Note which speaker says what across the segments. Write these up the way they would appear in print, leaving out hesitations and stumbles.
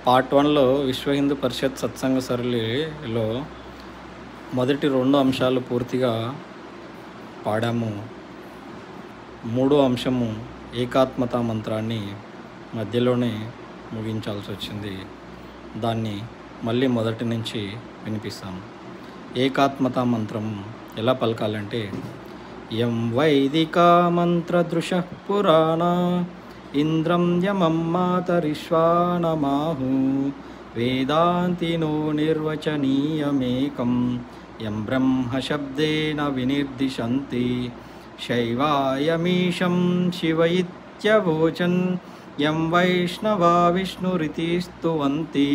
Speaker 1: Part 1లో విశ్వ హిందూ పరిషత్ సత్సంగ సరళిలో మొదటి 2 అంశాలు పూర్తిగా పాడాము. 3వ అంశము ఏకాత్మతా మంత్రాన్ని మధ్యలోనే ముగించాల్సి వచ్చింది. దాన్ని మళ్ళీ మొదటి నుంచి వినిపిస్తాను. ఏకాత్మతా మంత్రం ఎలా పలకాలంటే యం వైదికా మంత్రదృశః పురాణ ఇంద్రం యమం మాతరిశ్వానమాహు వేదాంతినో నిర్వచనీయమేకం యం బ్రహ్మశబ్దేన వినిర్దిశంతి శైవాయమీశం శివ ఇత్యవోచన్ యం వైష్ణవా విష్ణురితి స్తువంతి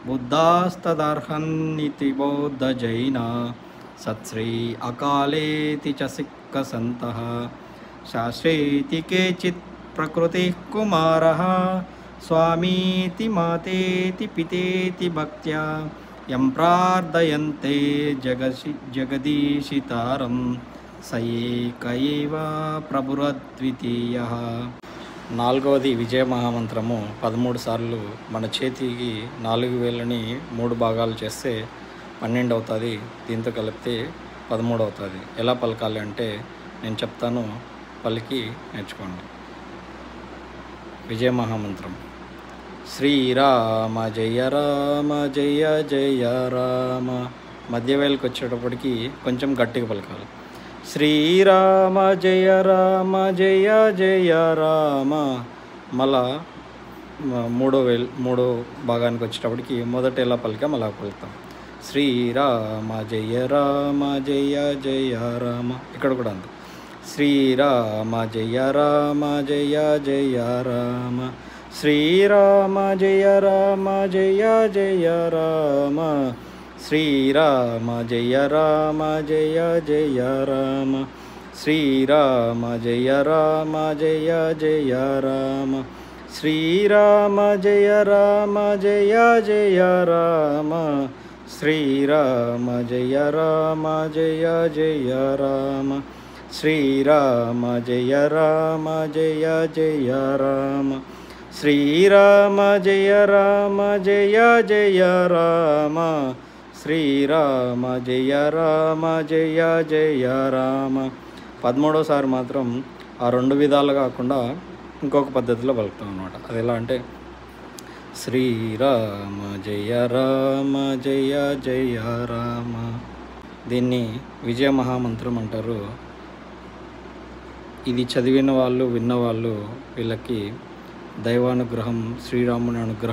Speaker 1: బుద్ధాస్తదర్హన్నితి బౌద్ధజైనా సత్శ్రీ అకాలేతి చ సిక్కసంతః శాస్త్రేతి కేచిత్ ప్రకృతిః కుమారః స్వామీతి మాతేతి పితేతి భక్త్యా యం ప్రార్థయంతే జగదీశితారం స ఏక ఏవ ప్రభురద్వితీయః. 4వది విజయ మహామంత్రము 13 సార్లు మన చేతికి 4 వేలని 3 భాగాలు చేస్తే 12 అవుతుంది. దీంతో కలిపితే 13 అవుతుంది. ఎలా పలకాలి అంటే నేను చెప్తాను, పలికి నేర్చుకోండి. విజయ మహామంత్రం శ్రీరామ జయ రామ జయ జయ రామ. మధ్య వేలకు వచ్చేటప్పటికి కొంచెం గట్టిగా పలకాలి. శ్రీరామ జయ రామ జయ జయ రామ. మళ్ళా 3వ భాగానికి వచ్చేటప్పటికి మొదట ఎలా పలికాం అలా పలుకుతాం. శ్రీరామ జయ రామ జయ జయ రామ. ఇక్కడ కూడా అంతే. శ్రీరామ జయ రామ జయ జయ రామ. శ్రీరామ జయ రామ జయ జయ రామ. శ్రీరామ జయ రామ జయ జయ రామ. శ్రీరామ జయ రామ జయ జయ రామ. శ్రీరామ జయ రామ జయ జయ రామ. శ్రీరామ జయ రామ జయ జయ రామ. శ్రీరామ జయ రామ జయ జయ రామ. శ్రీరామ జయ రామ జయ జయ రామ. శ్రీరామ జయ రామ జయ జయ రామ. 13వసారి మాత్రం ఆ 2 విధాలు కాకుండా ఇంకొక పద్ధతిలో పలుకుతాం అన్నమాట. అది ఎలా అంటే శ్రీరామ జయ రామ జయ జయ రామ. దీన్ని విజయ మహామంత్రం అంటారు. ఇది చదివిన వాళ్ళు, విన్నవాళ్ళు, వీళ్ళకి దైవానుగ్రహం, శ్రీరాముని అనుగ్రహం